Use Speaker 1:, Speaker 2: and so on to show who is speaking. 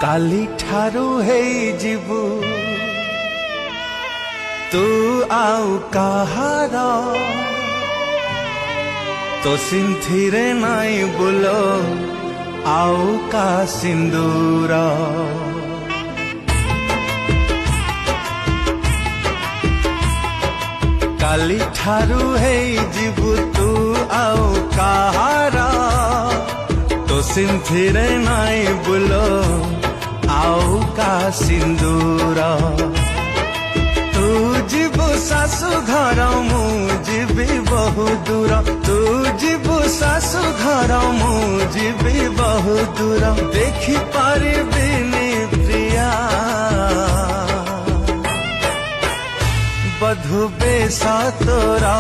Speaker 1: काली ठारू है जीवु तू आउ कहार तो सिंथिरे नाई बोलो आउ का सिंदूर काली ठारू है जीवु तू आउ कहार तो सिंथिरे नाई बोलो आउ का सिंदूर तू जीवु सासु घर मु जीवी बहु दूर तू जीवु सासु घर मु जीवी बहु दूर देखि पारिबिनी प्रिया बधु बेश तोरा।